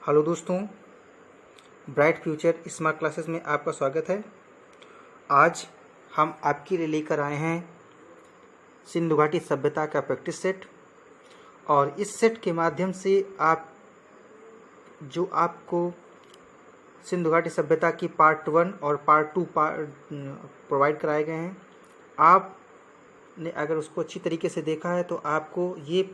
Hello दोस्तों, bright future smart classes में आपका स्वागत है। आज हम आपके लिए लेकर आए हैं सिंधु घाटी सभ्यता का प्रैक्टिस सेट। और इस सेट के माध्यम से आपको सिंधु घाटी सभ्यता की पार्ट 1 और पार्ट 2 प्रोवाइड कराए गए हैं। आपने अगर उसको अच्छी तरीके से देखा है तो आपको ये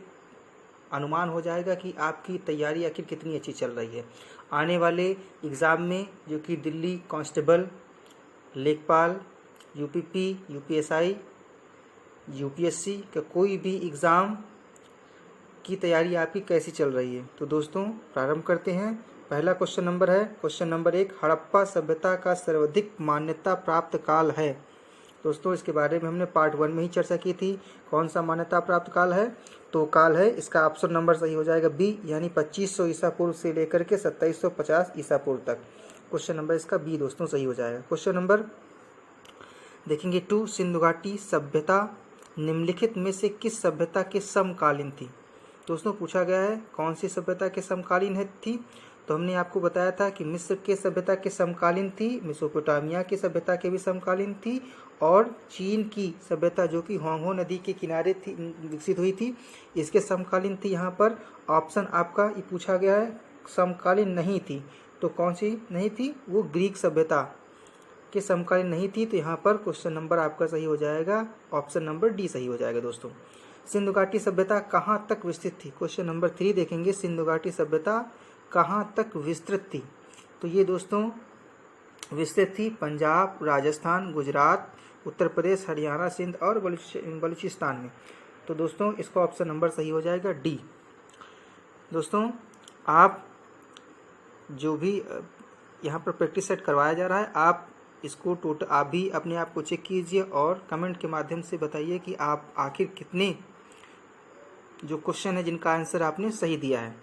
अनुमान हो जाएगा कि आपकी तैयारी आखिर कितनी अच्छी चल रही है। आने वाले एग्ज़ाम में जो कि दिल्ली कांस्टेबल, लेखपाल, यूपीपी, यूपीएसआई, यूपीएससी का कोई भी एग्ज़ाम की तैयारी आपकी कैसी चल रही है। तो दोस्तों प्रारंभ करते हैं। पहला क्वेश्चन नंबर है, क्वेश्चन नंबर 1, हड़प्पा सभ्यता का सर्वाधिक मान्यता प्राप्त काल है। दोस्तों इसके बारे में हमने पार्ट 1 में ही चर्चा की थी। कौन सा मान्यता प्राप्त काल है? तो काल है, इसका ऑप्शन नंबर सही हो जाएगा बी, यानी 2500 ईसा पूर्व से लेकर के 2750 ईसा पूर्व तक। क्वेश्चन नंबर इसका बी दोस्तों सही हो जाएगा। क्वेश्चन नंबर देखेंगे 2, सिंधु घाटी सभ्यता निम्नलिखित में से किस सभ्यता के समकालीन थी। दोस्तों पूछा गया है कौन सी सभ्यता के समकालीन थी। तो हमने आपको बताया था कि मिस्र के सभ्यता के समकालीन थी, मेसोपोटामिया की सभ्यता के भी समकालीन थी, और चीन की सभ्यता जो कि होंगहो नदी के किनारे थी, विकसित हुई थी, इसके समकालीन थी। यहाँ पर ऑप्शन आपका ये पूछा गया है समकालीन नहीं थी, तो कौन सी नहीं थी? वो ग्रीक सभ्यता के समकालीन नहीं थी। तो यहाँ पर क्वेश्चन नंबर आपका सही हो जाएगा, ऑप्शन नंबर डी सही हो जाएगा। दोस्तों सिंधु घाटी सभ्यता कहाँ तक विस्तृत थी? क्वेश्चन नंबर 3 देखेंगे, सिंधु घाटी सभ्यता कहाँ तक विस्तृत थी। तो ये दोस्तों विस्तृत थी पंजाब, राजस्थान, गुजरात, उत्तर प्रदेश, हरियाणा, सिंध और बलूचिस्तान में। तो दोस्तों इसका ऑप्शन नंबर सही हो जाएगा डी। दोस्तों आप जो भी यहाँ पर प्रैक्टिस सेट करवाया जा रहा है, आप इसको टोटल आप भी अपने आप को चेक कीजिए और कमेंट के माध्यम से बताइए कि आप आखिर कितने जो क्वेश्चन है जिनका आंसर आपने सही दिया है।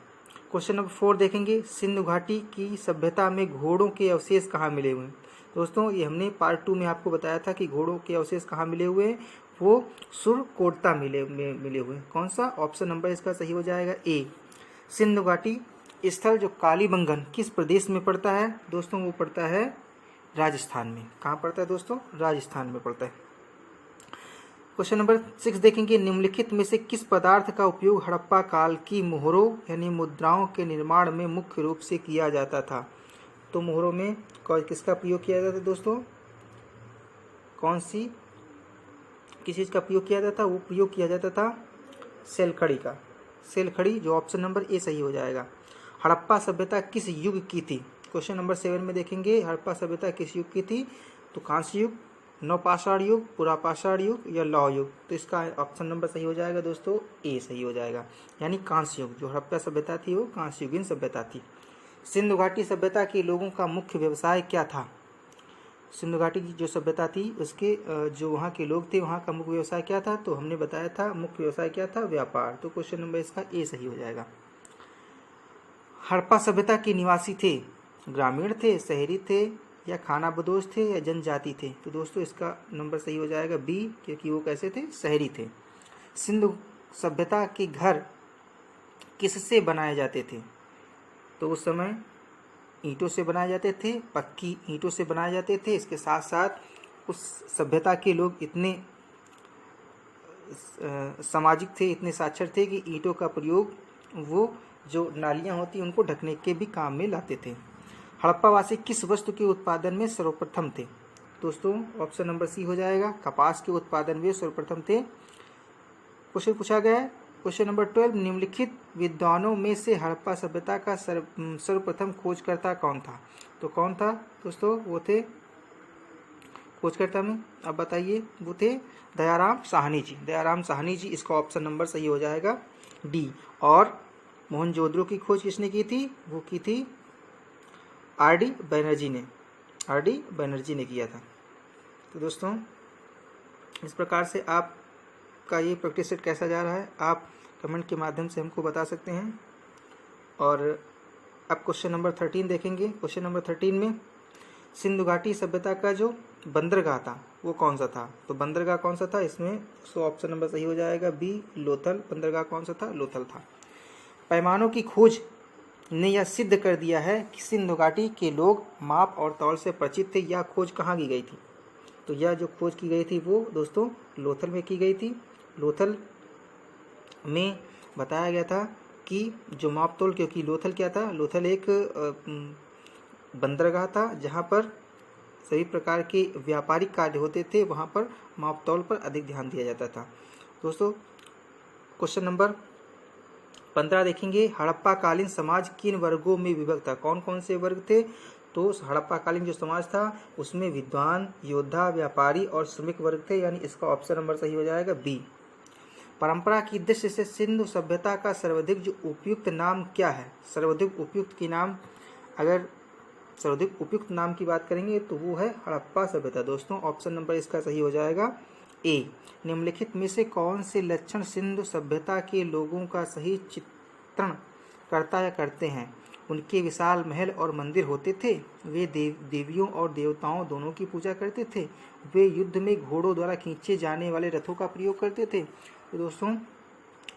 क्वेश्चन नंबर 4 देखेंगे, सिंधु घाटी की सभ्यता में घोड़ों के अवशेष कहाँ मिले हुए हैं। दोस्तों ये हमने पार्ट 2 में आपको बताया था कि घोड़ों के अवशेष कहाँ मिले हुए हैं, वो सुरकोटता मिले हुए हैं। कौन सा? ऑप्शन नंबर इसका सही हो जाएगा ए। सिंधु घाटी स्थल जो कालीबंगन किस प्रदेश में पड़ता है? दोस्तों वो पड़ता है राजस्थान में। कहाँ पड़ता है दोस्तों? राजस्थान में पड़ता है। क्वेश्चन नंबर 6 देखेंगे, निम्नलिखित में से किस पदार्थ का उपयोग हड़प्पा काल की मोहरों यानी मुद्राओं के निर्माण में मुख्य रूप से किया जाता था। तो मोहरों में किसका प्रयोग किया जाता था दोस्तों? किस चीज़ का प्रयोग किया जाता था? वो प्रयोग किया जाता था सेलखड़ी का। सेलखड़ी, जो ऑप्शन नंबर ए सही हो जाएगा। हड़प्पा सभ्यता किस युग की थी? क्वेश्चन नंबर 7 में देखेंगे, हड़प्पा सभ्यता किस युग की थी? तो कांस्य युग, नवपाषाण युग, पुरापाषाण युग या लौह युग। तो इसका ऑप्शन नंबर सही हो जाएगा दोस्तों ए सही हो जाएगा, यानी कांस्य युग। जो हड़प्पा सभ्यता थी वो कांस्य युगीन सभ्यता थी। सिंधु घाटी सभ्यता के लोगों का मुख्य व्यवसाय क्या था? सिंधु घाटी की जो सभ्यता थी उसके जो वहाँ के लोग थे, वहाँ का मुख्य व्यवसाय क्या था? तो हमने बताया था मुख्य व्यवसाय क्या था? व्यापार। तो क्वेश्चन नंबर इसका ए सही हो जाएगा। हड़प्पा सभ्यता के निवासी थे ग्रामीण थे, शहरी थे, या खाना बदोश थे, या जनजाति थे। तो दोस्तों इसका नंबर सही हो जाएगा बी, क्योंकि वो कैसे थे? शहरी थे। सिंधु सभ्यता के घर किससे बनाए जाते थे? तो उस समय ईंटों से बनाए जाते थे, पक्की ईंटों से बनाए जाते थे। इसके साथ साथ उस सभ्यता के लोग इतने सामाजिक थे, इतने साक्षर थे कि ईंटों का प्रयोग वो जो नालियाँ होती उनको ढकने के भी काम में लाते थे। हड़प्पावासी किस वस्तु के उत्पादन में सर्वप्रथम थे? दोस्तों ऑप्शन नंबर सी हो जाएगा, कपास के उत्पादन में सर्वप्रथम थे। क्वेश्चन पूछा गया है क्वेश्चन नंबर 12, निम्नलिखित विद्वानों में से हड़प्पा सभ्यता का सर्वप्रथम खोजकर्ता कौन था? तो कौन था दोस्तों? वो थे खोजकर्ता में, अब बताइए, वो थे दयाराम साहनी जी। दयाराम साहनी जी, इसका ऑप्शन नंबर सही हो जाएगा डी। और मोहनजोदड़ो की खोज किसने की थी? वो की थी आर.डी. बनर्जी ने किया था। तो दोस्तों इस प्रकार से आपका ये प्रैक्टिस सेट कैसा जा रहा है आप कमेंट के माध्यम से हमको बता सकते हैं। और अब क्वेश्चन नंबर 13 देखेंगे। क्वेश्चन नंबर 13 में सिंधु घाटी सभ्यता का जो बंदरगाह था वो कौन सा था? तो बंदरगाह कौन सा था? इसमें सो ऑप्शन नंबर सही हो जाएगा बी, लोथल। बंदरगाह कौन सा था? लोथल था। पैमानों की खोज ने यह सिद्ध कर दिया है कि सिंधु घाटी के लोग माप और तौल से परिचित थे। यह खोज कहाँ की गई थी? तो यह जो खोज की गई थी वो दोस्तों लोथल में की गई थी। लोथल में बताया गया था कि जो माप तौल, क्योंकि लोथल क्या था, लोथल एक बंदरगाह था जहाँ पर सभी प्रकार के व्यापारिक कार्य होते थे, वहाँ पर माप तौल पर अधिक ध्यान दिया जाता था। दोस्तों क्वेश्चन नंबर 15 देखेंगे, हड़प्पा कालीन समाज किन वर्गों में विभक्त था? कौन कौन से वर्ग थे? तो हड़प्पा कालीन जो समाज था उसमें विद्वान, योद्धा, व्यापारी और श्रमिक वर्ग थे, यानी इसका ऑप्शन नंबर सही हो जाएगा बी। परंपरा की दृष्टि से सिंधु सभ्यता का सर्वाधिक जो उपयुक्त नाम क्या है? सर्वाधिक उपयुक्त की नाम, अगर सर्वाधिक उपयुक्त नाम की बात करेंगे तो वो है हड़प्पा सभ्यता। दोस्तों ऑप्शन नंबर इसका सही हो जाएगा ए। निम्नलिखित में से कौन से लक्षण सिंधु सभ्यता के लोगों का सही चित्रण करता या करते हैं? उनके विशाल महल और मंदिर होते थे, वे देवियों और देवताओं दोनों की पूजा करते थे, वे युद्ध में घोड़ों द्वारा खींचे जाने वाले रथों का प्रयोग करते थे। तो दोस्तों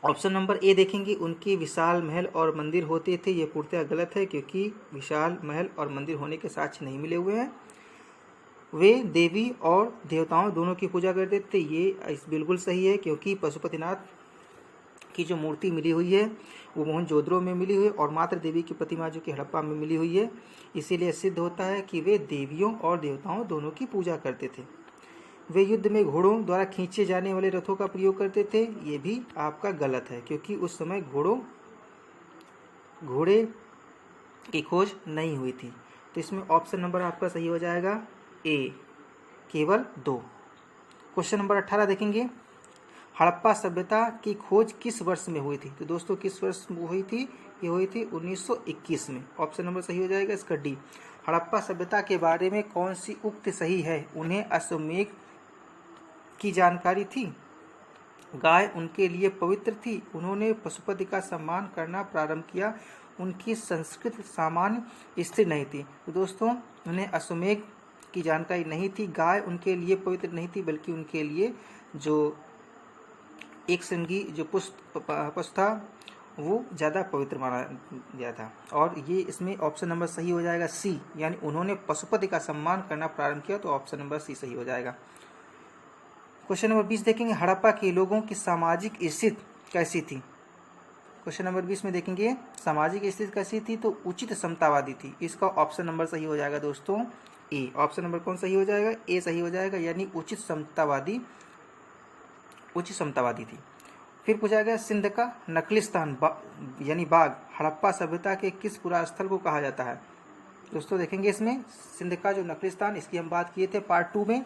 ऑप्शन नंबर ए देखेंगे, उनके विशाल महल और मंदिर होते थे। ये पूर्णतः गलत है क्योंकि विशाल महल और मंदिर होने के साक्ष्य नहीं मिले हुए हैं। वे देवी और देवताओं दोनों की पूजा करते थे, ये बिल्कुल सही है क्योंकि पशुपतिनाथ की जो मूर्ति मिली हुई है वो मोहनजोदड़ो में मिली हुई है और मात्र देवी की प्रतिमा जो कि हड़प्पा में मिली हुई है, इसीलिए सिद्ध होता है कि वे देवियों और देवताओं दोनों की पूजा करते थे। वे युद्ध में घोड़ों द्वारा खींचे जाने वाले रथों का प्रयोग करते थे, ये भी आपका गलत है क्योंकि उस समय घोड़े की खोज नहीं हुई थी। तो इसमें ऑप्शन नंबर आपका सही हो जाएगा ए, केवल 2। क्वेश्चन नंबर 18 देखेंगे, हड़प्पा सभ्यता की खोज किस वर्ष में हुई थी? तो दोस्तों किस वर्ष में हुई थी? ये हुई थी 1921 में। ऑप्शन नंबर सही हो जाएगा इसका डी। हड़प्पा सभ्यता के बारे में कौन सी उक्ति सही है? उन्हें अश्वमेध की जानकारी थी, गाय उनके लिए पवित्र थी, उन्होंने पशुपति का सम्मान करना प्रारंभ किया, उनकी संस्कृत सामान्य स्थिर नहीं थी। तो दोस्तों उन्हें अश्वमेध की जानकारी नहीं थी, गाय उनके लिए पवित्र नहीं थी, बल्कि उनके लिए जो एक श्रृंगी जो पशु था वो ज़्यादा पवित्र माना गया था। और ये इसमें ऑप्शन नंबर सही हो जाएगा सी, यानी उन्होंने पशुपति का सम्मान करना प्रारंभ किया, तो ऑप्शन नंबर सी सही हो जाएगा। क्वेश्चन नंबर 20 देखेंगे, हड़प्पा के लोगों की सामाजिक स्थिति कैसी थी? क्वेश्चन नंबर 20 में देखेंगे सामाजिक स्थिति कैसी थी, तो उचित समतावादी थी। इसका ऑप्शन नंबर सही हो जाएगा दोस्तों ए। ऑप्शन नंबर कौन सही हो जाएगा? ए सही हो जाएगा, यानी उचित समतावादी थी। फिर पूछा गया सिंध का नखलिस्तान यानी बाग हड़प्पा सभ्यता के किस पुरा स्थल को कहा जाता है? दोस्तों देखेंगे इसमें सिंध का जो नखलिस्तान, इसकी हम बात किए थे पार्ट 2 में।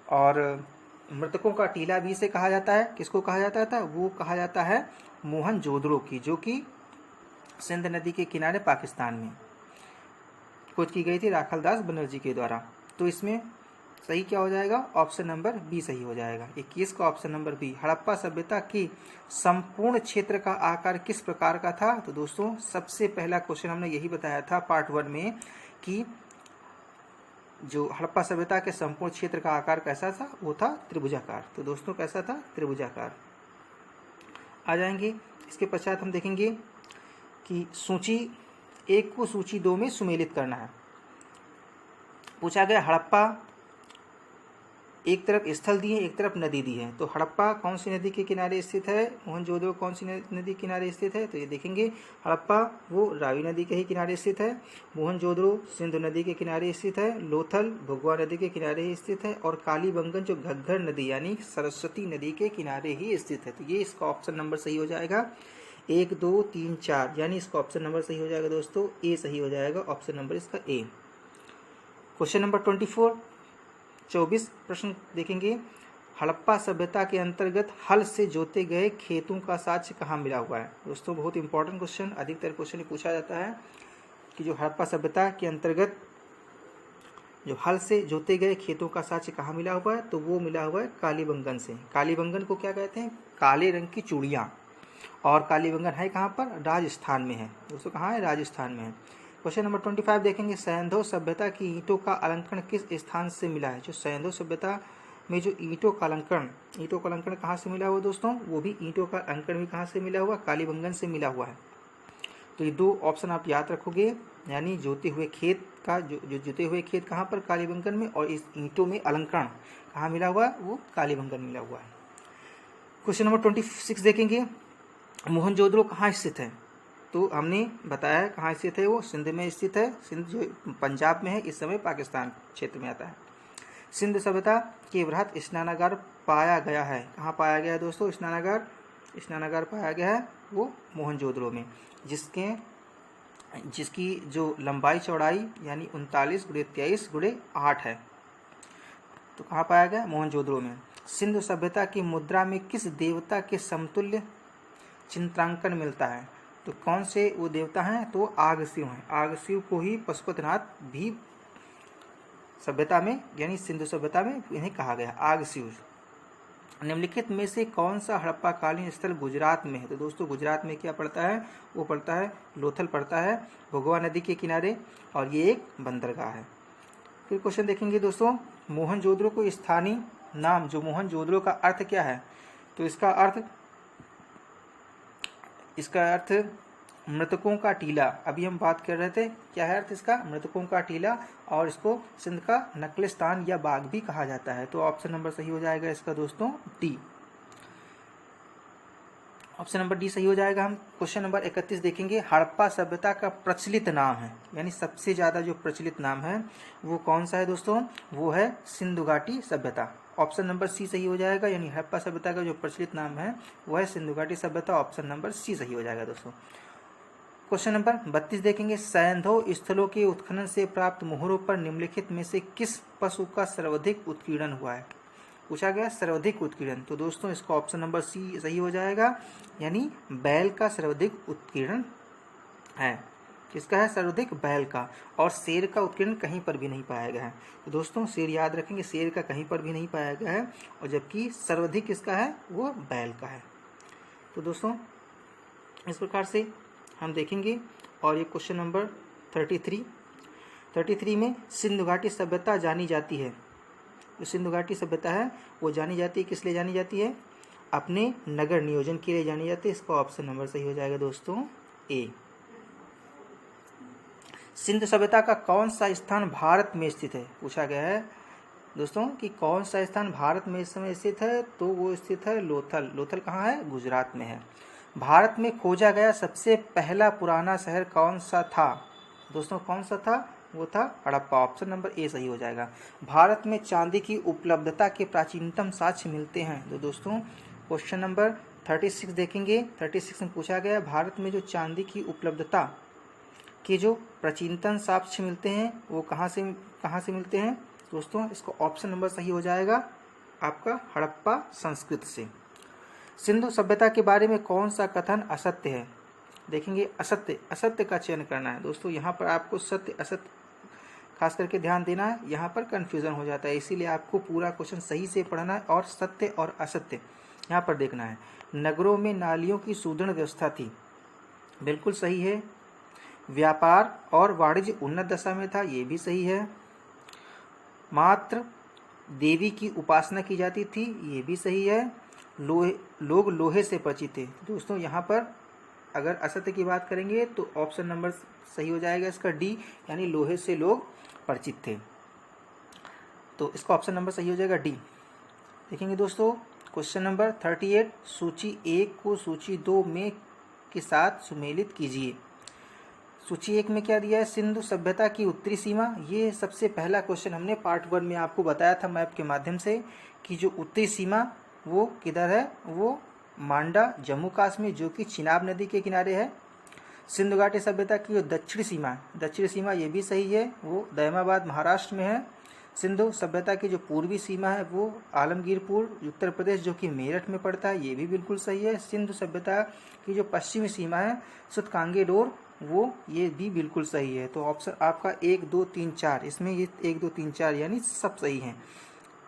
और मृतकों का टीला भी इसे कहा जाता है। किसको कहा जाता था? वो कहा जाता है मोहनजोदड़ो की, जो कि सिंध नदी के किनारे पाकिस्तान में खोज की गई थी राखलदास बनर्जी के द्वारा। तो इसमें सही क्या हो जाएगा? ऑप्शन नंबर बी सही हो जाएगा। 21 का ऑप्शन नंबर बी। हड़प्पा सभ्यता की संपूर्ण क्षेत्र का आकार किस प्रकार का था? तो दोस्तों सबसे पहला क्वेश्चन हमने यही बताया था पार्ट 1 में कि जो हड़प्पा सभ्यता के संपूर्ण क्षेत्र का आकार कैसा था? वो था त्रिभुजाकार। तो दोस्तों कैसा था? त्रिभुजाकार। आ जाएंगे इसके पश्चात हम देखेंगे कि सूची 1 को सूची 2 में सुमेलित करना है। पूछा गया हड़प्पा एक तरफ स्थल दी है, एक तरफ नदी दी है, तो हड़प्पा कौन सी नदी के किनारे स्थित है? मोहनजोदड़ो कौन सी नदी के किनारे स्थित है? तो ये देखेंगे हड़प्पा वो रावी नदी के ही किनारे स्थित है, मोहनजोदड़ो सिंधु नदी के किनारे स्थित है, लोथल भगवा नदी के किनारे ही स्थित है, और कालीबंगन जो घग्घर नदी यानी सरस्वती नदी के किनारे ही स्थित है। तो ये इसका ऑप्शन नंबर सही हो जाएगा 1 2 3 4, यानी इसका ऑप्शन नंबर सही हो जाएगा दोस्तों ए सही हो जाएगा, ऑप्शन नंबर इसका ए। क्वेश्चन नंबर 24 प्रश्न देखेंगे, हड़प्पा सभ्यता के अंतर्गत हल से जोते गए खेतों का साक्ष्य कहाँ मिला हुआ है? दोस्तों बहुत इंपॉर्टेंट क्वेश्चन, अधिकतर क्वेश्चन पूछा जाता है कि जो हड़प्पा सभ्यता के अंतर्गत जो हल से जोते गए खेतों का साक्ष्य कहाँ मिला हुआ है? तो वो मिला हुआ है कालीबंगन से। कालीबंगन को क्या कहते हैं? काले रंग की चूड़ियाँ। और कालीबंगन है कहाँ पर? राजस्थान में है दोस्तों। कहाँ है? राजस्थान में है। क्वेश्चन नंबर 25 देखेंगे, सैंधव सभ्यता की ईंटों का अलंकरण किस स्थान से मिला है? जो सैंधव सभ्यता में जो ईंटों का अलंकरण कहाँ से मिला हुआ दोस्तों? वो भी ईंटों का अलंकरण भी कहाँ से मिला हुआ? कालीबंगन से मिला हुआ है। तो ये 2 ऑप्शन आप याद रखोगे, यानी जोते हुए खेत का जो जोते हुए खेत कहाँ पर, कालीबंगन में, और इस ईंटों में अलंकरण कहाँ मिला हुआ है, वो कालीबंगन मिला हुआ है। क्वेश्चन नंबर 26 देखेंगे, मोहनजोदड़ो कहाँ स्थित है। तो हमने बताया कहाँ स्थित है, वो सिंध में स्थित है। सिंध जो पंजाब में है, इस समय पाकिस्तान क्षेत्र में आता है। सिंध सभ्यता के वृहत स्नानागार पाया गया है, कहाँ पाया गया है दोस्तों, स्नानागार पाया गया है वो मोहनजोदड़ो में, जिसकी जो लंबाई चौड़ाई यानी 39 × 23 × 8 है। तो कहाँ पाया गया, मोहनजोदड़ो में। सिंधु सभ्यता की मुद्रा में किस देवता के समतुल्य चित्रांकन मिलता है। तो कौन से वो देवता हैं, तो आगशिव हैं। आगशिव को ही पशुपतिनाथ भी सभ्यता में यानी सिंधु सभ्यता में इन्हें कहा गया आगशिव। निम्नलिखित में से कौन सा हड़प्पा कालीन स्थल गुजरात में है। तो दोस्तों गुजरात में क्या पड़ता है, वो पड़ता है लोथल पड़ता है, भोगवा नदी के किनारे, और ये एक बंदरगाह है। फिर क्वेश्चन देखेंगे दोस्तों, मोहनजोदड़ो को स्थानीय नाम जो मोहनजोदड़ो का अर्थ क्या है। तो इसका अर्थ मृतकों का टीला। अभी हम बात कर रहे थे, क्या है अर्थ इसका, मृतकों का टीला, और इसको सिंध का नकलिस्तान या बाग भी कहा जाता है। तो ऑप्शन नंबर सही हो जाएगा इसका दोस्तों डी। ऑप्शन नंबर डी सही हो जाएगा। हम क्वेश्चन नंबर 31 देखेंगे, हड़प्पा सभ्यता का प्रचलित नाम है, यानी सबसे ज्यादा जो प्रचलित नाम है वो कौन सा है दोस्तों, वो है सिंधु घाटी सभ्यता। ऑप्शन नंबर सी सही हो जाएगा, यानी हड़प्पा सभ्यता का जो प्रचलित नाम है वो है सिंधु घाटी सभ्यता। ऑप्शन नंबर सी सही हो जाएगा दोस्तों। क्वेश्चन नंबर 32 देखेंगे, सैंधव स्थलों के उत्खनन से प्राप्त मोहरों पर निम्नलिखित में से किस पशु का सर्वाधिक उत्कीर्णन हुआ है। पूछा गया सर्वाधिक उत्कीर्णन, तो दोस्तों इसका ऑप्शन नंबर सी सही हो जाएगा, यानी बैल का सर्वाधिक उत्कीर्णन है। किसका है, सर्वाधिक बैल का। और शेर का उत्कीर्णन कहीं पर भी नहीं पाया गया है। तो दोस्तों शेर याद रखेंगे, शेर का कहीं पर भी नहीं पाया गया है, और जबकि सर्वाधिक किसका है, वो बैल का है। तो दोस्तों इस प्रकार से हम देखेंगे। और ये क्वेश्चन नंबर 33 में सिंधु घाटी सभ्यता जानी जाती है। जो सिंधु घाटी सभ्यता है वो जानी जाती है, किस लिए जानी जाती है, अपने नगर नियोजन के लिए जानी जाती है। इसका ऑप्शन नंबर सही हो जाएगा दोस्तों ए। सिंधु सभ्यता का कौन सा स्थान भारत में स्थित है। पूछा गया है दोस्तों कि कौन सा स्थान भारत में इस समय स्थित है, तो वो स्थित है लोथल। लोथल कहाँ है, गुजरात में है। भारत में खोजा गया सबसे पहला पुराना शहर कौन सा था। दोस्तों कौन सा था, वो था हड़प्पा। ऑप्शन नंबर ए सही हो जाएगा। भारत में चांदी की उपलब्धता के प्राचीनतम साक्ष्य मिलते हैं। तो दोस्तों क्वेश्चन नंबर 36 देखेंगे। 36 में पूछा गया भारत में जो चांदी की उपलब्धता के जो प्राचीनतम साक्ष्य मिलते हैं वो कहाँ से मिलते हैं। दोस्तों इसको ऑप्शन नंबर सही हो जाएगा आपका हड़प्पा संस्कृत से। सिंधु सभ्यता के बारे में कौन सा कथन असत्य है। देखेंगे असत्य का चयन करना है। दोस्तों यहाँ पर आपको सत्य असत्य खास करके ध्यान देना है, यहाँ पर कंफ्यूजन हो जाता है, इसीलिए आपको पूरा क्वेश्चन सही से पढ़ना है और सत्य और असत्य यहाँ पर देखना है। नगरों में नालियों की सुदृढ़ व्यवस्था थी, बिल्कुल सही है। व्यापार और वाणिज्य उन्नत दशा में था, ये भी सही है। मात्र देवी की उपासना की जाती थी, ये भी सही है। लोग लोहे से परिचित थे। दोस्तों यहाँ पर अगर असत्य की बात करेंगे तो ऑप्शन नंबर सही हो जाएगा इसका डी, यानी लोहे से लोग परिचित थे। तो इसका ऑप्शन नंबर सही हो जाएगा डी। देखेंगे दोस्तों क्वेश्चन नंबर 38, सूची 1 को सूची 2 में के साथ सुमेलित कीजिए। सूची 1 में क्या दिया है, सिंधु सभ्यता की उत्तरी सीमा। ये सबसे पहला क्वेश्चन हमने पार्ट 1 में आपको बताया था मैप के माध्यम से कि जो उत्तरी सीमा वो किधर है, वो मांडा जम्मू कश्मीर जो कि चिनाब नदी के किनारे है। सिंधु घाटी सभ्यता की जो दक्षिणी सीमा ये भी सही है, वो दैमाबाद महाराष्ट्र में है। सिंधु सभ्यता की जो पूर्वी सीमा है वो आलमगीरपुर उत्तर प्रदेश जो कि मेरठ में पड़ता है, ये भी बिल्कुल सही है। सिंधु सभ्यता की जो पश्चिमी सीमा है सुतकांगेडोर, वो ये भी बिल्कुल सही है। तो ऑप्शन आपका 1 2 3 4, इसमें ये 1 2 3 4 यानी सब सही हैं।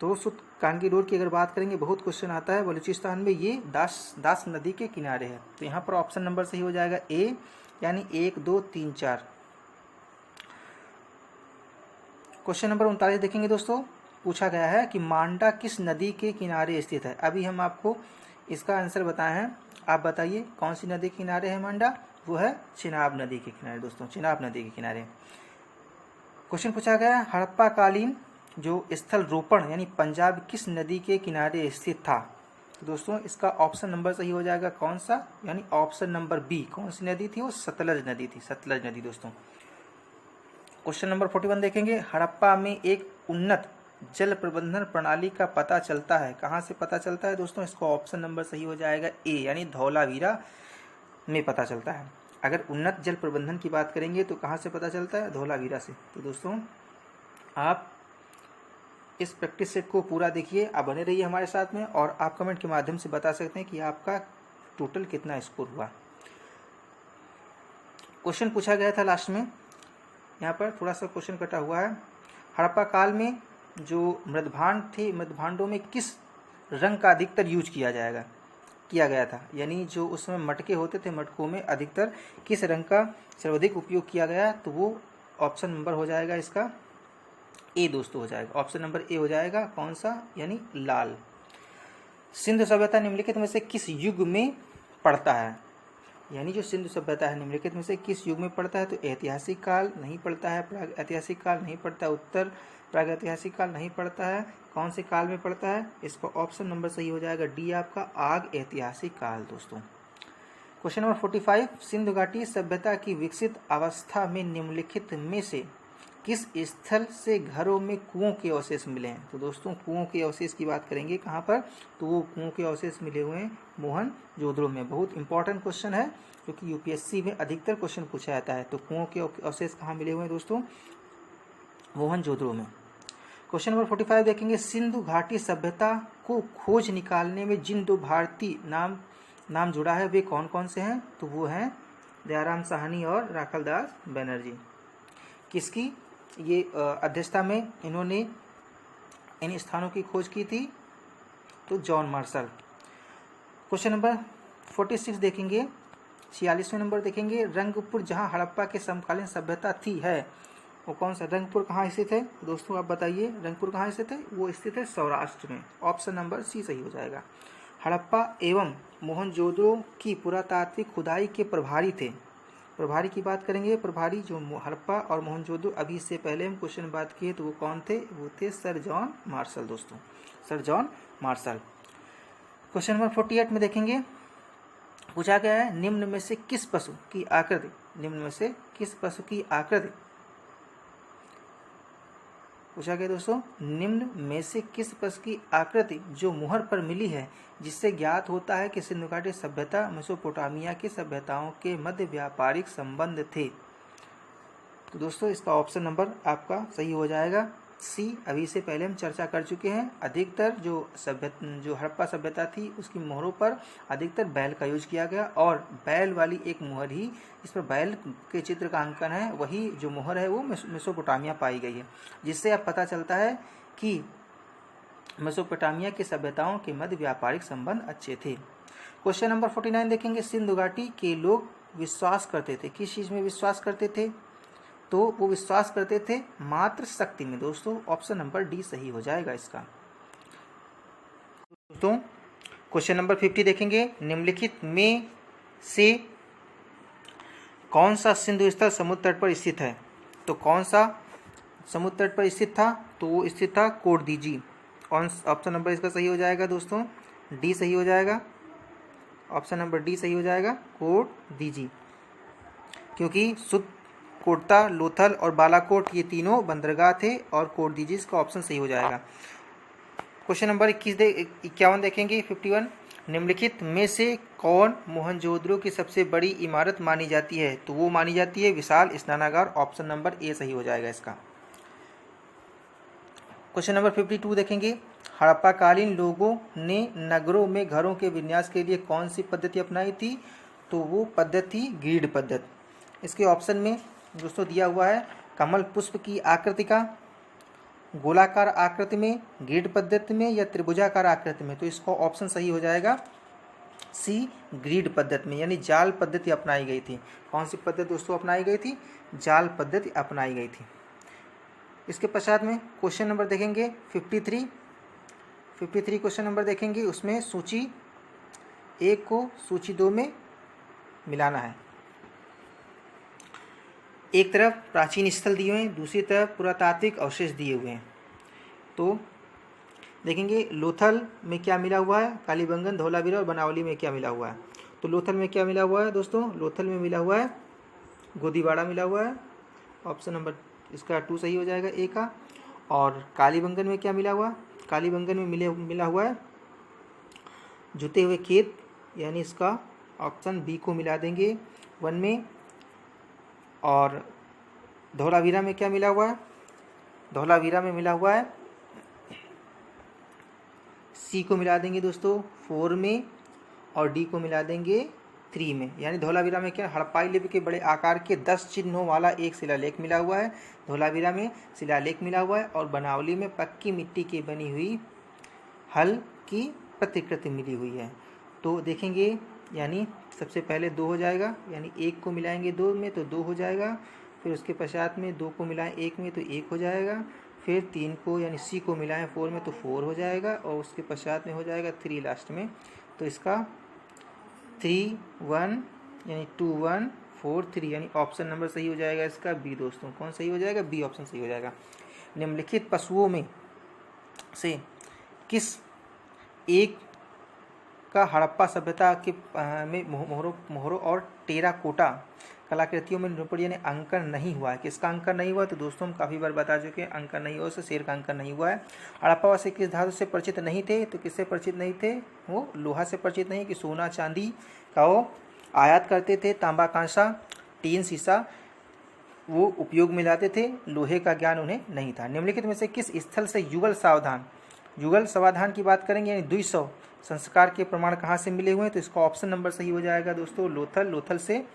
तो सुतकांगेडोर की अगर बात करेंगे बहुत क्वेश्चन आता है, बलूचिस्तान में ये दास नदी के किनारे है। तो यहाँ पर ऑप्शन नंबर सही हो जाएगा ए, यानी 1 2 3 4। क्वेश्चन नंबर 39 देखेंगे दोस्तों। पूछा गया है कि मांडा किस नदी के किनारे स्थित है। अभी हम आपको इसका आंसर बताए हैं, आप बताइए कौन सी नदी के किनारे है मांडा। वो है चिनाब नदी के किनारे दोस्तों, चिनाब नदी के किनारे। क्वेश्चन पूछा गया हड़प्पा कालीन जो स्थल रोपण यानी पंजाब किस नदी के किनारे स्थित था। तो दोस्तों इसका ऑप्शन नंबर सही हो जाएगा कौन सा, यानी ऑप्शन नंबर बी। कौन सी नदी थी वो, सतलज नदी थी, सतलज नदी दोस्तों। क्वेश्चन नंबर 41 देखेंगे हड़प्पा में एक उन्नत जल प्रबंधन प्रणाली का पता चलता है। कहाँ से पता चलता है दोस्तों, इसको ऑप्शन नंबर सही हो जाएगा ए, यानी धौलावीरा में पता चलता है। अगर उन्नत जल प्रबंधन की बात करेंगे तो कहाँ से पता चलता है, धौलावीरा से। तो दोस्तों आप इस प्रैक्टिस सेट को पूरा देखिए, आप बने रहिए हमारे साथ में, और आप कमेंट के माध्यम से बता सकते हैं कि आपका टोटल कितना स्कोर हुआ। क्वेश्चन पूछा गया था लास्ट में, यहाँ पर थोड़ा सा क्वेश्चन कटा हुआ है। हड़प्पा काल में जो मृदभांड थे, मृदभांडों में किस रंग का अधिकतर यूज किया गया था, यानी जो उस समय मटके होते थे, मटकों में अधिकतर किस रंग का सर्वाधिक उपयोग किया गया, तो वो ऑप्शन नंबर हो जाएगा इसका ए दोस्तों, हो जाएगा ऑप्शन नंबर ए हो जाएगा। कौन सा, यानी लाल। सिंधु सभ्यता निम्नलिखित में से किस युग में पड़ता है, यानी जो सिंधु सभ्यता है निम्नलिखित में से किस युग में पड़ता है। तो ऐतिहासिक काल नहीं पड़ता है, प्राग ऐतिहासिक काल नहीं पड़ता है, उत्तर प्राग ऐतिहासिक काल नहीं पड़ता है, कौन से काल में पड़ता है, इसका ऑप्शन नंबर सही हो जाएगा डी आपका, आग ऐतिहासिक काल दोस्तों। क्वेश्चन नंबर 45 सिंधु घाटी सभ्यता की विकसित अवस्था में निम्नलिखित में से किस स्थल से घरों में कुओं के अवशेष मिले हैं। तो दोस्तों कुओं के अवशेष की बात करेंगे कहाँ पर, तो वो कुओं के अवशेष मिले हुए हैं मोहनजोदड़ो में। बहुत इंपॉर्टेंट क्वेश्चन है क्योंकि यूपीएससी में अधिकतर क्वेश्चन पूछा जाता है। तो कुओं के अवशेष कहाँ मिले हुए हैं दोस्तों, मोहनजोदड़ो में। क्वेश्चन नंबर 45 देखेंगे सिंधु घाटी सभ्यता को खोज निकालने में जिन दो भारतीय नाम जुड़ा है वे कौन कौन से हैं। तो वो हैं दयाराम साहनी और राखलदास बनर्जी। किसकी ये अध्यक्षता में इन्होंने इन स्थानों की खोज की थी, तो जॉन मार्शल। क्वेश्चन नंबर 46 देखेंगे, 46वें नंबर देखेंगे रंगपुर जहां हड़प्पा के समकालीन सभ्यता थी है वो कौन सा, रंगपुर कहाँ स्थित है दोस्तों, आप बताइए रंगपुर कहाँ स्थित है, वो स्थित है सौराष्ट्र में, ऑप्शन नंबर सी सही हो जाएगा। हड़प्पा एवं मोहनजोदड़ो की पुरातात्विक खुदाई के प्रभारी थे। प्रभारी की बात करेंगे, प्रभारी जो हड़प्पा और मोहनजोदड़ो, अभी इससे पहले हम क्वेश्चन बात किए तो वो कौन थे, वो थे सर जॉन मार्शल दोस्तों, sir John Marshall. Question number 48 में देखेंगे पूछा गया है निम्न में से किस पशु की आकृति, निम्न में से किस पशु की आकृति पूछा गया दोस्तों, निम्न में से किस पशु की आकृति जो मुहर पर मिली है जिससे ज्ञात होता है कि सिंधु घाटी सभ्यता मेसोपोटामिया की सभ्यताओं के मध्य व्यापारिक संबंध थे। तो दोस्तों इसका ऑप्शन नंबर आपका सही हो जाएगा सी। अभी से पहले हम चर्चा कर चुके हैं, अधिकतर जो हड़प्पा सभ्यता थी उसकी मोहरों पर अधिकतर बैल का यूज किया गया, और बैल वाली एक मोहर ही, इस पर बैल के चित्र का अंकन है, वही जो मोहर है वो मेसोपोटामिया पाई गई है, जिससे अब पता चलता है कि मेसोपोटामिया की सभ्यताओं के मध्य व्यापारिक संबंध अच्छे थे। क्वेश्चन नंबर 49 देखेंगे सिंधु घाटी के लोग विश्वास करते थे, किस चीज में विश्वास करते थे, तो वो विश्वास करते थे मात्र शक्ति में दोस्तों, ऑप्शन नंबर डी सही हो जाएगा इसका। दोस्तों क्वेश्चन नंबर 50 देखेंगे निम्नलिखित में से कौन सा सिंधु स्थल समुद्र तट पर स्थित है। तो कौन सा समुद्र तट पर स्थित था, तो वो स्थित था कोडदीजी। ऑप्शन नंबर इसका सही हो जाएगा दोस्तों, डी सही हो जाएगा, ऑप्शन नंबर डी सही हो जाएगा कोडदीजी, क्योंकि कोटता, लोथल और बालाकोट ये तीनों बंदरगाह थे, और कोडदीजी का ऑप्शन सही हो जाएगा। क्वेश्चन नंबर 51 देखेंगे 51 निम्नलिखित में से कौन मोहनजोदड़ो की सबसे बड़ी इमारत मानी जाती है। तो वो मानी जाती है विशाल स्नानागार, ऑप्शन नंबर ए सही हो जाएगा इसका। क्वेश्चन नंबर 52 देखेंगे हड़प्पा कालीन लोगों ने नगरों में घरों के विन्यास के लिए कौन सी पद्धति अपनाई थी। तो वो पद्धति ग्रिड पद्धति। इसके ऑप्शन में दोस्तों दिया हुआ है कमल पुष्प की आकृति का, गोलाकार आकृति में, ग्रिड पद्धति में, या त्रिभुजाकार आकृति में। तो इसको ऑप्शन सही हो जाएगा सी ग्रिड पद्धति में, यानी जाल पद्धति अपनाई गई थी। कौन सी पद्धति दोस्तों अपनाई गई थी, जाल पद्धति अपनाई गई थी। इसके पश्चात में क्वेश्चन नंबर देखेंगे 53 क्वेश्चन नंबर देखेंगे, उसमें सूची 1 को सूची 2 में मिलाना है। एक तरफ प्राचीन स्थल दिए हुए हैं, दूसरी तरफ पुरातात्विक अवशेष दिए हुए हैं। तो देखेंगे लोथल में क्या मिला हुआ है, कालीबंगन, धौलावीरा और बनावली में क्या मिला हुआ है। तो लोथल में क्या मिला हुआ है दोस्तों, लोथल में मिला हुआ है गोदीवाड़ा मिला हुआ है, ऑप्शन नंबर इसका 2 सही हो जाएगा ए का। और कालीबंगन में क्या मिला हुआ, कालीबंगन में मिला हुआ है जुते हुए खेत, यानी इसका ऑप्शन बी को मिला देंगे 1 में। और धौलावीरा में क्या मिला हुआ है, धौलावीरा में मिला हुआ है सी को मिला देंगे दोस्तों 4 में, और डी को मिला देंगे 3 में। यानी धौलावीरा में क्या, हड़प्पाई लिपि के बड़े आकार के 10 चिन्हों वाला एक शिलालेख मिला हुआ है। धौलावीरा में शिलालेख मिला हुआ है, और बनावली में पक्की मिट्टी की बनी हुई हल की प्रतिकृति मिली हुई है। तो देखेंगे, यानी सबसे पहले 2 हो जाएगा, यानी 1 को मिलाएंगे 2 में तो 2 हो जाएगा, फिर उसके पश्चात में 2 को मिलाएं 1 में तो 1 हो जाएगा, फिर 3 को यानी सी को मिलाएं 4 में तो 4 हो जाएगा, और उसके पश्चात में हो जाएगा 3 लास्ट में। तो इसका 3 1 यानी 2 1 4 3 यानी ऑप्शन नंबर सही हो जाएगा इसका बी दोस्तों। कौन सही हो जाएगा, बी ऑप्शन सही हो जाएगा। निम्नलिखित पशुओं में से किस एक का हड़प्पा सभ्यता के में मोहरों और टेराकोटा कलाकृतियों में निरूपण यानी अंकन नहीं हुआ है। किसका अंकन नहीं हुआ, तो दोस्तों हम काफ़ी बार बता चुके हैं, अंकन नहीं हुआ, उससे शेर का अंकन नहीं हुआ है। हड़प्पावासी किस धातु से परिचित नहीं थे, तो किससे परिचित नहीं थे, वो लोहा से परिचित नहीं, कि सोना चांदी का वो आयात करते थे, तांबा कांसा टीन शीशा वो उपयोग में लाते थे, लोहे का ज्ञान उन्हें नहीं था। निम्नलिखित में से किस स्थल से युगल सावधान की बात करेंगे, यानी 200 संस्कार के प्रमाण कहाँ से मिले हुए हैं, तो इसका ऑप्शन नंबर सही हो जाएगा दोस्तों लोथल। लोथल से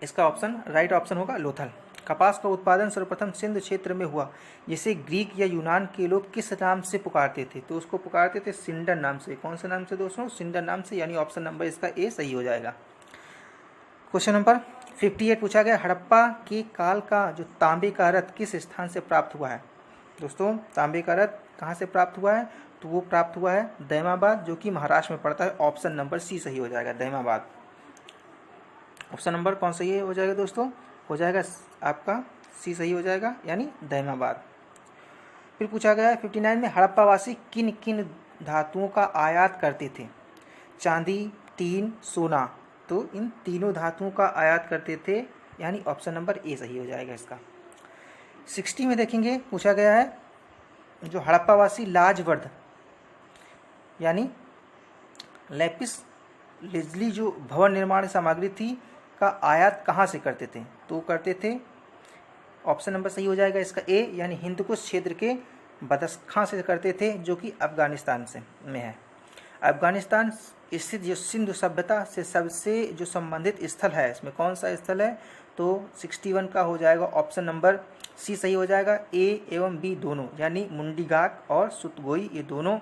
इसका ऑप्शन राइट ऑप्शन होगा लोथल। कपास का उत्पादन सर्वप्रथम सिंध क्षेत्र में हुआ, जिसे ग्रीक या यूनान के लोग किस नाम से पुकारते थे, तो उसको पुकारते थे सिंडर नाम से। कौन से नाम से दोस्तों, सिंडर नाम से, यानी ऑप्शन नंबर इसका ए सही हो जाएगा। क्वेश्चन नंबर 58 पूछा गया, हड़प्पा के काल का जो तांबे का रथ किस स्थान से प्राप्त हुआ है। दोस्तों तांबे का रथ कहाँ से प्राप्त हुआ है, तो वो प्राप्त हुआ है दैमाबाद, जो कि महाराष्ट्र में पड़ता है। ऑप्शन नंबर सी सही हो जाएगा, दैमाबाद। ऑप्शन नंबर कौन सही हो जाएगा दोस्तों, हो जाएगा आपका सी सही हो जाएगा, यानी दैमाबाद। फिर पूछा गया है 59 में, हड़प्पावासी किन किन धातुओं का आयात करते थे, चांदी, टीन, सोना। तो इन तीनों धातुओं का आयात करते थे, यानी ऑप्शन नंबर ए सही हो जाएगा इसका। 60 में देखेंगे पूछा गया है, जो हड़प्पावासी लाजवर्द यानी लैपिस लेजली जो भवन निर्माण सामग्री थी का आयात कहाँ से करते थे, तो करते थे, ऑप्शन नंबर सही हो जाएगा इसका ए, यानी हिंदकुश क्षेत्र के बदख्शां से करते थे, जो कि अफगानिस्तान से में है। अफगानिस्तान स्थित जो सिंधु सभ्यता से सबसे जो संबंधित स्थल है, इसमें कौन सा स्थल है, तो 61 का हो जाएगा ऑप्शन नंबर सी सही हो जाएगा। ए एवं बी दोनों, यानी मुंडीगाक और सुतगोई, ये दोनों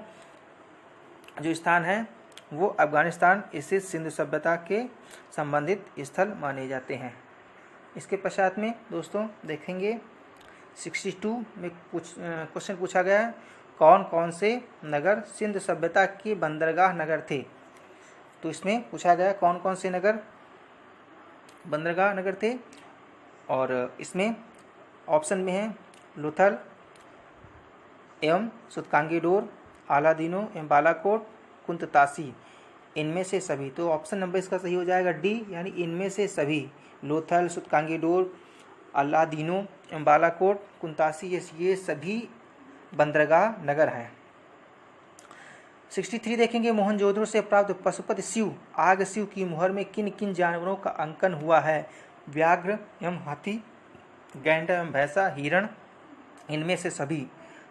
जो स्थान हैं वो अफगानिस्तान स्थित सिंधु सभ्यता के संबंधित स्थल माने जाते हैं। इसके पश्चात में दोस्तों देखेंगे 62 में क्वेश्चन पूछा गया है, कौन कौन से नगर सिंधु सभ्यता के बंदरगाह नगर थे। तो इसमें पूछा गया कौन कौन से नगर बंदरगाह नगर थे, और इसमें ऑप्शन में है लोथल एवं सुतकांगीडोर, आलादीनो एवं बालाकोट, कुंततासी, इनमें से सभी। तो ऑप्शन नंबर इसका सही हो जाएगा डी, यानी इनमें से सभी, लोथल, सुतकांगीडोर, अलादीनो एवं बालाकोट, कुंतासी, ये सभी बंदरगाह नगर हैं। 63 देखेंगे, मोहनजोदड़ो से प्राप्त पशुपति शिव आग शिव की मुहर में किन किन जानवरों का अंकन हुआ है, व्याघ्र एवं हाथी, गैंडा एवं भैंसा, हिरण, इनमें से सभी।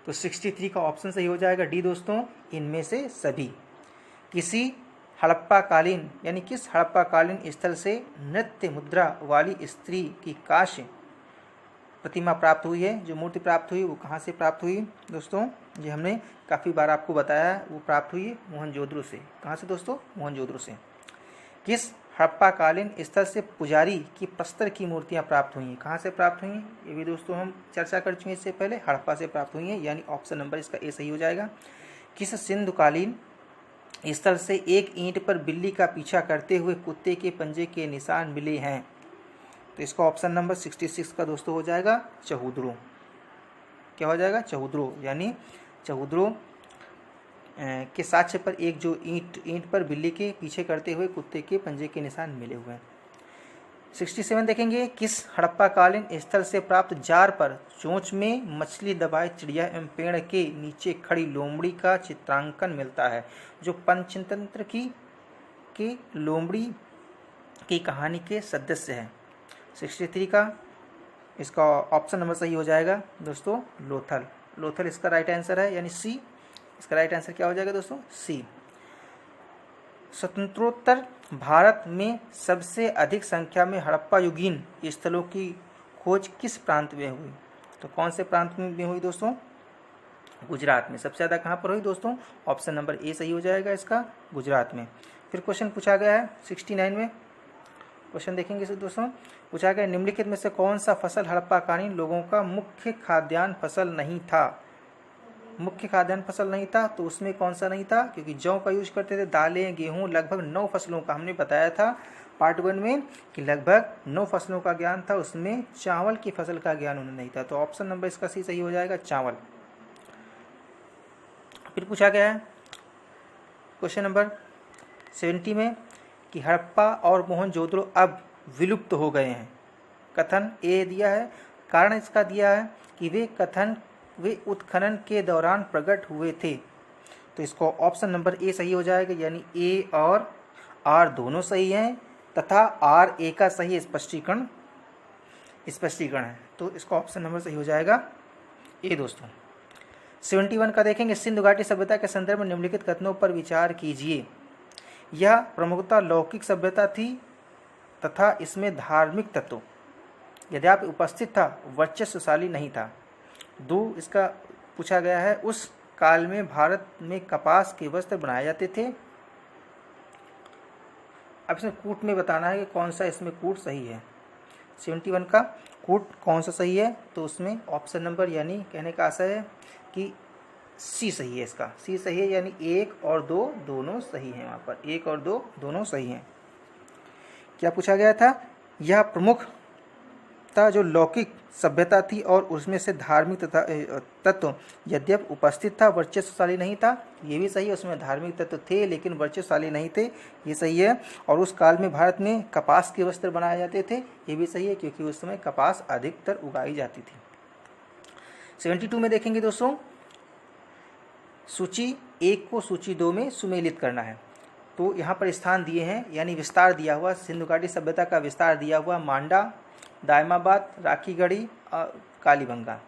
तो 63 का ऑप्शन सही हो जाएगा डी दोस्तों, इनमें से सभी। किसी हड़प्पाकालीन यानी किस हड़प्पाकालीन स्थल से नृत्य मुद्रा वाली स्त्री की कांस्य प्रतिमा प्राप्त हुई है, जो मूर्ति प्राप्त हुई वो कहाँ से प्राप्त हुई दोस्तों, ये हमने काफ़ी बार आपको बताया है, वो प्राप्त हुई है मोहनजोदड़ो से। कहाँ से दोस्तों, मोहनजोदड़ो से। किस हड़प्पाकालीन स्थल से पुजारी की प्रस्तर की मूर्तियां प्राप्त हुई हैं, कहाँ से प्राप्त हुई हैं, ये भी दोस्तों हम चर्चा कर चुके हैं इससे पहले, हड़प्पा से प्राप्त हुई हैं, यानी ऑप्शन नंबर इसका ए सही हो जाएगा। किस सिंधुकालीन स्थल से एक ईंट पर बिल्ली का पीछा करते हुए कुत्ते के पंजे के निशान मिले हैं, तो इसका ऑप्शन नंबर 66 का दोस्तों हो जाएगा चहुद्रो। क्या हो जाएगा? चहुद्रो, यानी चहुद्रो के साक्ष्य पर एक जो ईंट पर बिल्ली के पीछे करते हुए कुत्ते के पंजे के निशान मिले हुए हैं। 67 देखेंगे, किस हड़प्पा कालीन स्थल से प्राप्त जार पर चोंच में मछली दबाए चिड़िया एवं पेड़ के नीचे खड़ी लोमड़ी का चित्रांकन मिलता है, जो पंचतंत्र की लोमड़ी की कहानी के सदस्य है। 63 का इसका ऑप्शन नंबर सही हो जाएगा दोस्तों लोथल। लोथल इसका राइट आंसर है, यानी सी। इसका राइट आंसर क्या हो जाएगा दोस्तों? सी। स्वतंत्रोत्तर भारत में सबसे अधिक संख्या में हड़प्पा युगीन स्थलों की खोज किस प्रांत में हुई? तो कौन से प्रांत में हुई दोस्तों? गुजरात में। सबसे ज़्यादा कहाँ पर हुई दोस्तों? ऑप्शन नंबर ए सही हो जाएगा इसका, गुजरात में। फिर क्वेश्चन पूछा गया है 69 में, क्वेश्चन देखेंगे दोस्तों। पूछा गया, निम्नलिखित में से कौन सा फसल हड़प्पा कालीन लोगों का मुख्य खाद्यान्न फसल नहीं था? मुख्य खाद्यान्न फसल नहीं था, तो उसमें कौन सा नहीं था? क्योंकि जौ का यूज करते थे, दालें, गेहूं, लगभग 9 फसलों का हमने बताया था पार्ट 1 में कि लगभग 9 फसलों का ज्ञान था, उसमें चावल की फसल का ज्ञान उन्हें नहीं था। तो ऑप्शन नंबर इसका सी सही हो जाएगा, चावल। फिर पूछा गया है क्वेश्चन नंबर 70 में कि हड़प्पा और मोहनजोदड़ो अब विलुप्त हो गए हैं। कथन ए दिया है, कारण इसका दिया है कि वे उत्खनन के दौरान प्रकट हुए थे। तो इसको ऑप्शन नंबर ए सही हो जाएगा, यानी ए और आर दोनों सही हैं तथा आर ए का सही स्पष्टीकरण है। तो इसका ऑप्शन नंबर सही हो जाएगा ए दोस्तों। 71 का देखेंगे, सिंधु घाटी सभ्यता के संदर्भ में निम्नलिखित कथनों पर विचार कीजिए। यह प्रमुखतः लौकिक सभ्यता थी तथा इसमें धार्मिक तत्व यद्यपि उपस्थित था, वर्चस्वशाली नहीं था। 2 इसका पूछा गया है, उस काल में भारत में कपास के वस्त्र बनाए जाते थे। अब इसमें कूट में बताना है कि कौन सा इसमें कूट सही है। 71 का कूट कौन सा सही है? तो उसमें ऑप्शन नंबर, यानी कहने का आशय है कि सी सही है। इसका सी सही है, यानी 1 और 2 दोनों सही हैं। वहाँ पर 1 और 2 दोनों सही हैं। क्या पूछा गया था? यह प्रमुख था जो लौकिक सभ्यता थी और उसमें से धार्मिक तत्व यद्यप उपस्थित था, वर्चस्वशाली नहीं था। ये भी सही है, उसमें धार्मिक तत्व थे लेकिन वर्चस्वशाली नहीं थे, ये सही है। और उस काल में भारत में कपास के वस्त्र बनाए जाते थे, ये भी सही है क्योंकि उस समय कपास अधिकतर उगाई जाती थी। 72 में देखेंगे दोस्तों, सूची 1 को सूची 2 में सुमेलित करना है। तो यहाँ पर स्थान दिए हैं, यानी विस्तार दिया हुआ, सिंधु घाटी सभ्यता का विस्तार दिया हुआ मांडा, दायमाबाद, राखीगढ़ी और कालीबंगा।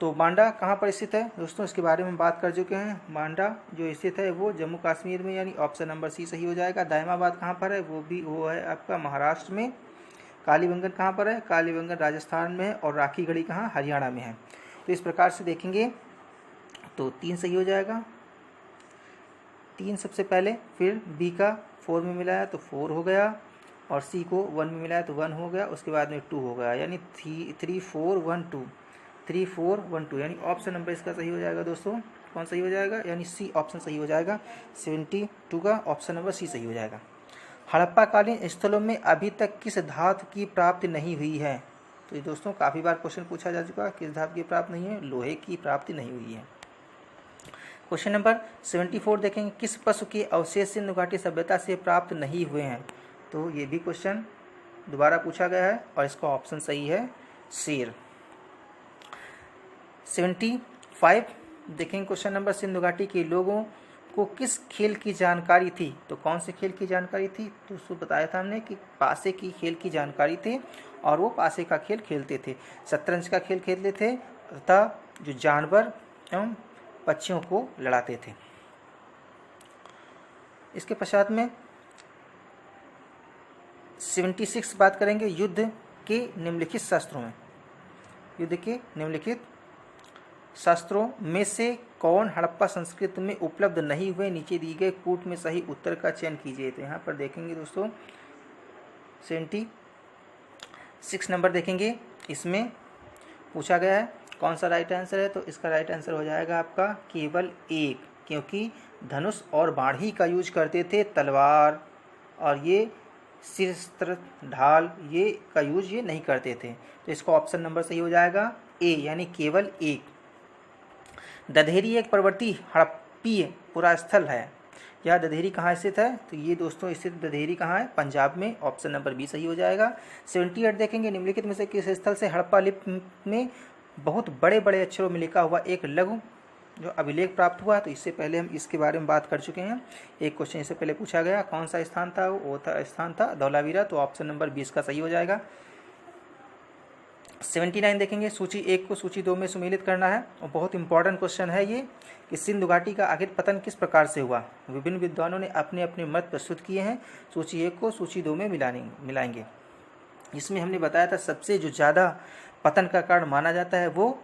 तो मांडा कहाँ पर स्थित है दोस्तों? इसके बारे में बात कर चुके हैं। मांडा जो स्थित है वो जम्मू कश्मीर में, यानी ऑप्शन नंबर सी सही हो जाएगा। दायमाबाद कहाँ पर है? वो है आपका महाराष्ट्र में। कालीबंगन कहाँ पर है? कालीबंगन राजस्थान में है। और राखीगढ़ी कहाँ? हरियाणा में है। तो इस प्रकार से देखेंगे तो 3 सही हो जाएगा, 3 सबसे पहले, फिर बी का 4 में मिलाया तो 4 हो गया, और सी को 1 में मिलाया तो 1 हो गया, उसके बाद में 2 हो गया, यानी 3 4 1 2, 3 4 1 2, यानी ऑप्शन नंबर इसका सही हो जाएगा दोस्तों। कौन सही हो जाएगा? यानी सी ऑप्शन सही हो जाएगा। 72 का ऑप्शन नंबर सी सही हो जाएगा। हड़प्पाकालीन स्थलों में अभी तक किस धातु की प्राप्ति नहीं हुई है? तो ये दोस्तों काफ़ी बार क्वेश्चन पूछा जा चुका है, किस धातु की प्राप्ति नहीं है? लोहे की प्राप्ति नहीं हुई है। क्वेश्चन नंबर 74 देखेंगे, किस पशु के अवशेष सिंधु घाटी सभ्यता से प्राप्त नहीं हुए हैं? तो ये भी क्वेश्चन दोबारा पूछा गया है और इसका ऑप्शन सही है शेर। 75 देखेंगे क्वेश्चन नंबर, सिंधु घाटी के लोगों को किस खेल की जानकारी थी? तो कौन से खेल की जानकारी थी? तो उसको बताया था हमने कि पासे की खेल की जानकारी थी और वो पासे का खेल खेलते थे, शतरंज का खेल खेलते थे तथा जो जानवर एवं पक्षियों को लड़ाते थे। इसके पश्चात में 76 बात करेंगे, युद्ध के निम्नलिखित शास्त्रों में से कौन हड़प्पा संस्कृति में उपलब्ध नहीं हुए? नीचे दिए गए कूट में सही उत्तर का चयन कीजिए। तो यहाँ पर देखेंगे दोस्तों 76 नंबर देखेंगे, इसमें पूछा गया है कौन सा राइट आंसर है? तो इसका राइट आंसर हो जाएगा आपका केवल 1, क्योंकि धनुष और बाढ़ी का यूज करते थे, तलवार, और ये शीर्ष, ढाल, ये का यूज ये नहीं करते थे। तो इसका ऑप्शन नंबर सही हो जाएगा ए, यानी केवल एक। दधेरी एक पर्वतीय हड़प्पीय पुरास्थल है। यह दधेरी कहाँ स्थित है? तो ये दोस्तों स्थित दधेरी कहाँ है? पंजाब में। ऑप्शन नंबर बी सही हो जाएगा। 78 देखेंगे, निम्नलिखित में से किस स्थल से हड़प्पा लिपि में बहुत बड़े बड़े अक्षरों में लिखा हुआ एक लघु जो अभिलेख प्राप्त हुआ? तो इससे पहले हम इसके बारे में बात कर चुके हैं। एक क्वेश्चन इससे पहले पूछा गया, कौन सा स्थान था? वो था स्थान था धौलावीरा। तो ऑप्शन नंबर 20 का सही हो जाएगा। 79 देखेंगे, सूची 1 को सूची 2 में सुमेलित करना है। और बहुत इंपॉर्टेंट क्वेश्चन है ये कि सिंधु घाटी का आखिर पतन किस प्रकार से हुआ? विभिन्न विद्वानों ने अपने अपने मत प्रस्तुत किए हैं। सूची 1 को सूची 2 में मिलाएंगे। इसमें हमने बताया था सबसे जो ज़्यादा पतन का कारण माना जाता है वो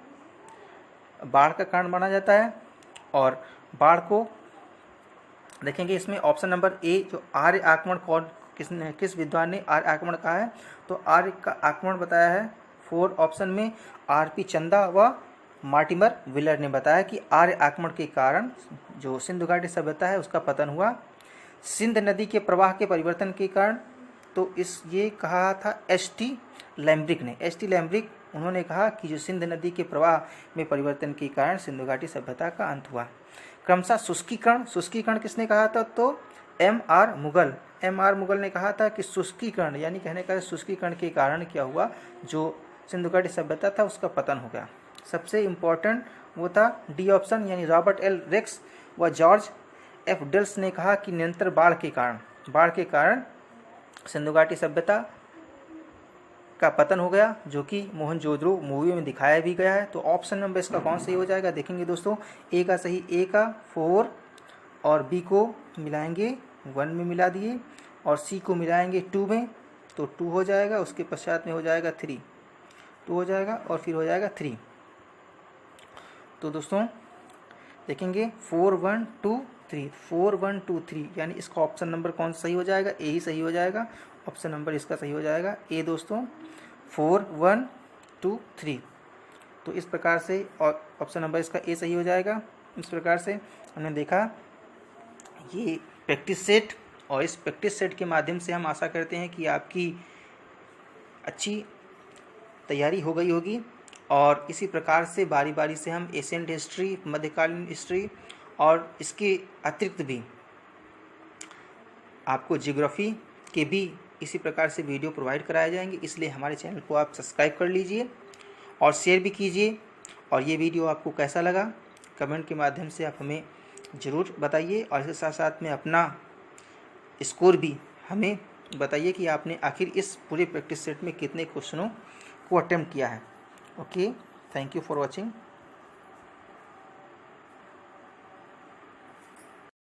बाढ़ का कारण माना जाता है। और बाढ़ को देखेंगे, इसमें ऑप्शन नंबर ए जो आर्य आक्रमण किस विद्वान ने आर्य आक्रमण कहा है? तो आर्य का आक्रमण बताया है 4 ऑप्शन में आर.पी. चंदा व मार्टिमर विलर ने बताया कि आर्य आक्रमण के कारण जो सिंधु घाटी सभ्यता है उसका पतन हुआ। सिंध नदी के प्रवाह के परिवर्तन के कारण, तो ये कहा था एस.टी. लैम्ब्रिक ने। एस.टी. लैम्ब्रिक उन्होंने कहा कि जो सिंध नदी के प्रवाह में परिवर्तन के कारण सिंधु घाटी सभ्यता का अंत हुआ। क्रमशः शुष्कीकरण किसने कहा था? तो M.R. मुगल ने कहा था कि शुष्कीकरण यानी कहने का शुष्कीकरण के कारण क्या हुआ, जो सिंधु घाटी सभ्यता था उसका पतन हो गया। सबसे इम्पोर्टेंट वो था डी ऑप्शन, यानी रॉबर्ट एल रेक्स व जॉर्ज एफ डेल्स ने कहा कि निरंतर बाढ़ के कारण सिंधु घाटी सभ्यता का पतन हो गया, जो कि मोहनजोदड़ो मूवी में दिखाया भी गया है। तो ऑप्शन नंबर इसका कौन सही हो जाएगा? देखेंगे दोस्तों, ए का सही, ए का 4 और बी को मिलाएंगे 1 में मिला दिए और सी को मिलाएंगे 2 में, तो 2 हो जाएगा। उसके पश्चात में हो जाएगा 3, 2 हो जाएगा और फिर हो जाएगा 3। तो दोस्तों देखेंगे 4 1 2 3, 4 1 2 3, यानी इसका ऑप्शन नंबर कौन सही हो जाएगा? ए ही सही हो जाएगा। ऑप्शन नंबर इसका सही हो जाएगा ए दोस्तों, 4 1 2 3। तो इस प्रकार से और ऑप्शन नंबर इसका ए सही हो जाएगा। इस प्रकार से हमने देखा ये प्रैक्टिस सेट, और इस प्रैक्टिस सेट के माध्यम से हम आशा करते हैं कि आपकी अच्छी तैयारी हो गई होगी। और इसी प्रकार से बारी बारी से हम एशियन हिस्ट्री, मध्यकालीन हिस्ट्री और इसके अतिरिक्त भी आपको ज्योग्राफी के भी इसी प्रकार से वीडियो प्रोवाइड कराए जाएंगे। इसलिए हमारे चैनल को आप सब्सक्राइब कर लीजिए और शेयर भी कीजिए। और ये वीडियो आपको कैसा लगा कमेंट के माध्यम से आप हमें ज़रूर बताइए। और इसके साथ साथ में अपना स्कोर भी हमें बताइए कि आपने आखिर इस पूरे प्रैक्टिस सेट में कितने क्वेश्चनों को अटेम्प्ट किया है। Okay, thank you for watching.